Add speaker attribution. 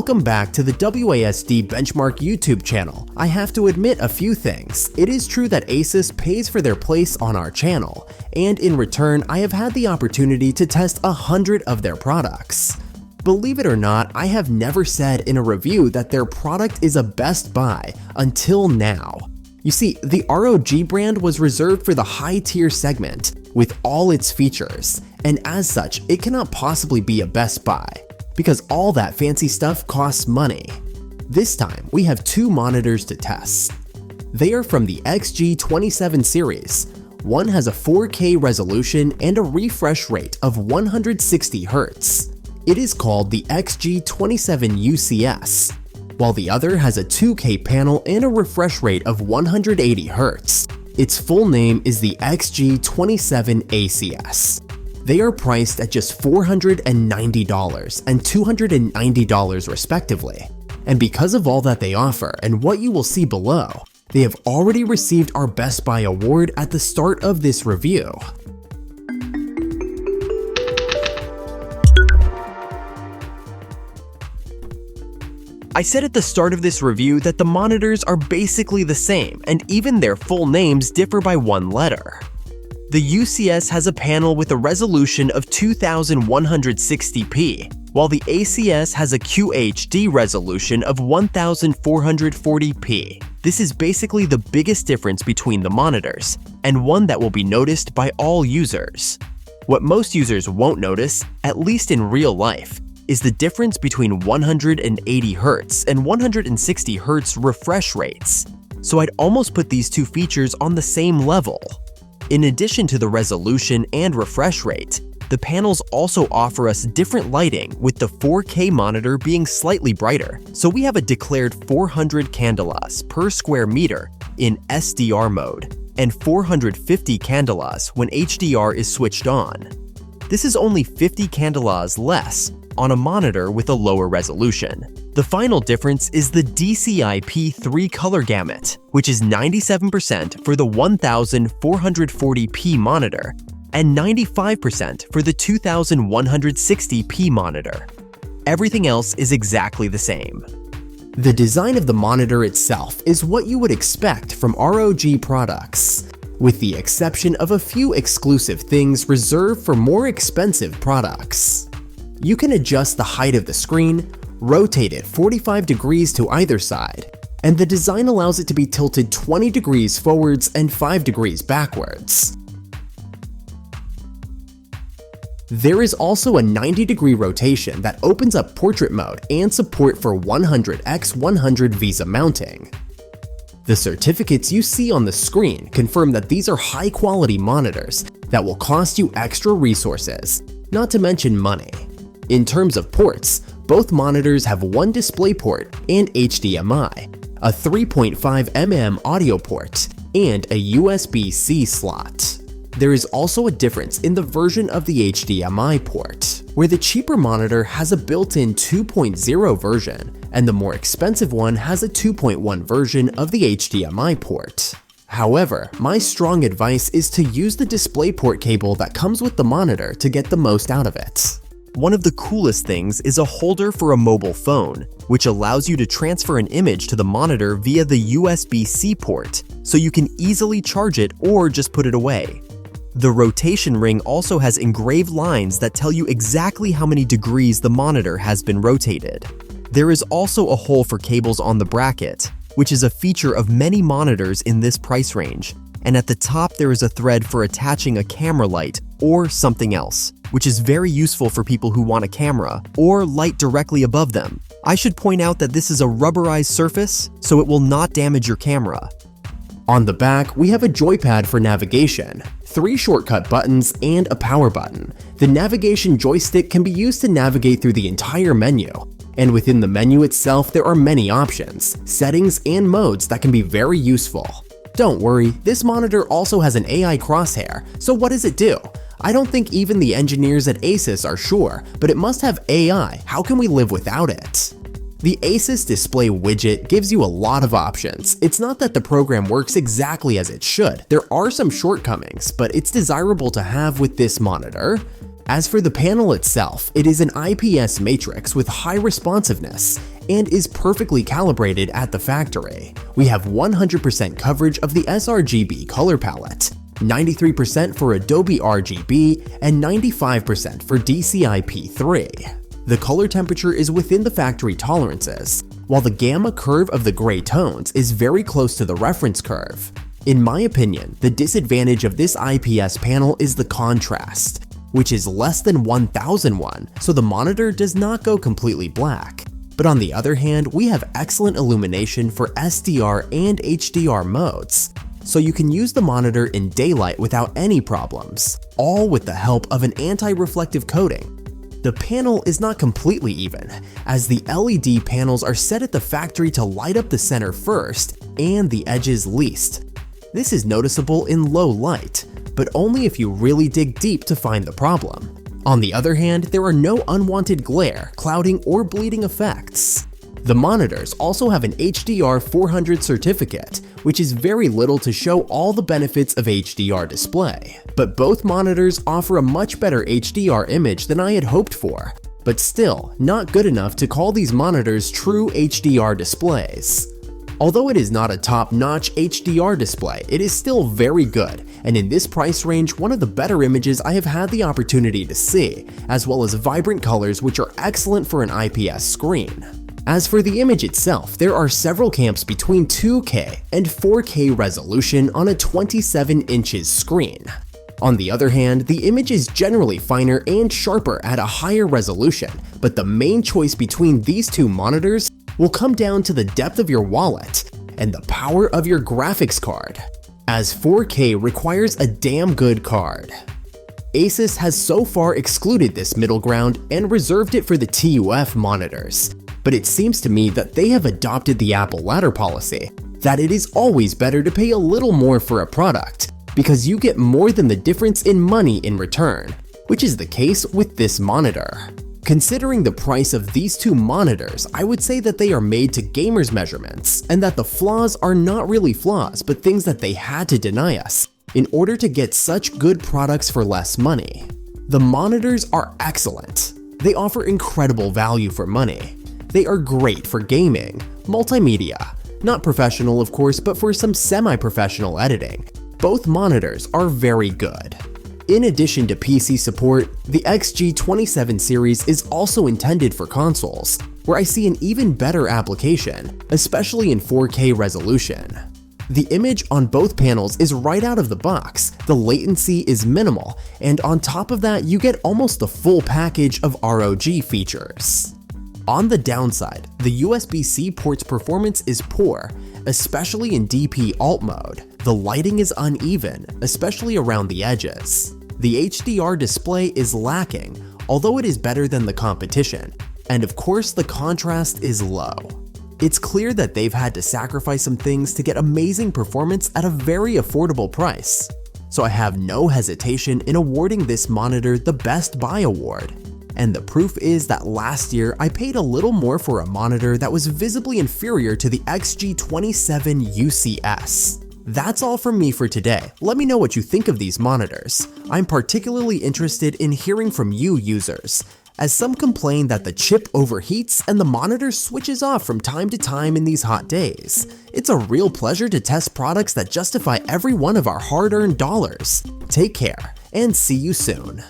Speaker 1: Welcome back to the WASD Benchmark YouTube channel. I have to admit a few things. It is true that Asus pays for their place on our channel, and in return, I have had the opportunity to test 100 of their products. Believe it or not, I have never said in a review that their product is a best buy until now. You see, the ROG brand was reserved for the high-tier segment with all its features, and as such, it cannot possibly be a best buy, because all that fancy stuff costs money. This time, we have two monitors to test. They are from the XG27 series. One has a 4K resolution and a refresh rate of 160 Hz. It is called the XG27UCS, while the other has a 2K panel and a refresh rate of 180 Hz. Its full name is the XG27ACS. They are priced at just $490 and $290 respectively. And because of all that they offer and what you will see below, they have already received our Best Buy award at the start of this review. I said at the start of this review that the monitors are basically the same, and even their full names differ by one letter. The UCS has a panel with a resolution of 2160p, while the ACS has a QHD resolution of 1440p. This is basically the biggest difference between the monitors, and one that will be noticed by all users. What most users won't notice, at least in real life, is the difference between 180 Hz and 160 Hz refresh rates. So I'd almost put these two features on the same level. In addition to the resolution and refresh rate, the panels also offer us different lighting, with the 4K monitor being slightly brighter. So we have a declared 400 candelas per square meter in SDR mode, and 450 candelas when HDR is switched on. This is only 50 candelas less on a monitor with a lower resolution. The final difference is the DCI-P3 color gamut, which is 97% for the 1440p monitor and 95% for the 2160p monitor. Everything else is exactly the same. The design of the monitor itself is what you would expect from ROG products, with the exception of a few exclusive things reserved for more expensive products. You can adjust the height of the screen, rotate it 45 degrees to either side, and the design allows it to be tilted 20 degrees forwards and 5 degrees backwards. There is also a 90-degree rotation that opens up portrait mode and support for 100x100 VESA mounting. The certificates you see on the screen confirm that these are high-quality monitors that will cost you extra resources, not to mention money. In terms of ports, both monitors have one DisplayPort and HDMI, a 3.5mm audio port, and a USB-C slot. There is also a difference in the version of the HDMI port, where the cheaper monitor has a built-in 2.0 version, and the more expensive one has a 2.1 version of the HDMI port. However, my strong advice is to use the DisplayPort cable that comes with the monitor to get the most out of it. One of the coolest things is a holder for a mobile phone, which allows you to transfer an image to the monitor via the USB-C port, so you can easily charge it or just put it away. The rotation ring also has engraved lines that tell you exactly how many degrees the monitor has been rotated. There is also a hole for cables on the bracket, which is a feature of many monitors in this price range, and at the top there is a thread for attaching a camera light or something else, which is very useful for people who want a camera or light directly above them. I should point out that this is a rubberized surface, so it will not damage your camera. On the back, we have a joypad for navigation, 3 shortcut buttons, and a power button. The navigation joystick can be used to navigate through the entire menu, and within the menu itself there are many options, settings, and modes that can be very useful. Don't worry, this monitor also has an AI crosshair, so what does it do? I don't think even the engineers at Asus are sure, but it must have AI. How can we live without it? The Asus display widget gives you a lot of options. It's not that the program works exactly as it should. There are some shortcomings, but it's desirable to have with this monitor. As for the panel itself, it is an IPS matrix with high responsiveness and is perfectly calibrated at the factory. We have 100% coverage of the sRGB color palette, 93% for Adobe RGB, and 95% for DCI-P3. The color temperature is within the factory tolerances, while the gamma curve of the gray tones is very close to the reference curve. In my opinion, the disadvantage of this IPS panel is the contrast, which is less than 1001, so the monitor does not go completely black. But on the other hand, we have excellent illumination for SDR and HDR modes, so you can use the monitor in daylight without any problems, all with the help of an anti-reflective coating. The panel is not completely even, as the LED panels are set at the factory to light up the center first and the edges least. This is noticeable in low light, but only if you really dig deep to find the problem. On the other hand, there are no unwanted glare, clouding, or bleeding effects. The monitors also have an HDR 400 certificate, which is very little to show all the benefits of HDR display. But both monitors offer a much better HDR image than I had hoped for, but still not good enough to call these monitors true HDR displays. Although it is not a top-notch HDR display, it is still very good, and in this price range, one of the better images I have had the opportunity to see, as well as vibrant colors which are excellent for an IPS screen. As for the image itself, there are several camps between 2K and 4K resolution on a 27 inches screen. On the other hand, the image is generally finer and sharper at a higher resolution, but the main choice between these two monitors will come down to the depth of your wallet and the power of your graphics card, as 4K requires a damn good card. Asus has so far excluded this middle ground and reserved it for the TUF monitors, but it seems to me that they have adopted the Apple ladder policy, that it is always better to pay a little more for a product, because you get more than the difference in money in return, which is the case with this monitor. Considering the price of these two monitors, I would say that they are made to gamers' measurements, and that the flaws are not really flaws, but things that they had to deny us in order to get such good products for less money. The monitors are excellent. They offer incredible value for money. They are great for gaming, multimedia, not professional of course, but for some semi-professional editing. Both monitors are very good. In addition to PC support, the XG27 series is also intended for consoles, where I see an even better application, especially in 4K resolution. The image on both panels is right out of the box, the latency is minimal, and on top of that you get almost the full package of ROG features. On the downside, the USB-C port's performance is poor, especially in DP alt mode. The lighting is uneven, especially around the edges. The HDR display is lacking, although it is better than the competition, and of course the contrast is low. It's clear that they've had to sacrifice some things to get amazing performance at a very affordable price. So I have no hesitation in awarding this monitor the Best Buy award. And the proof is that last year I paid a little more for a monitor that was visibly inferior to the XG27UCS. That's all from me for today. Let me know what you think of these monitors. I'm particularly interested in hearing from you users, as some complain that the chip overheats and the monitor switches off from time to time in these hot days. It's a real pleasure to test products that justify every one of our hard-earned dollars. Take care, and see you soon.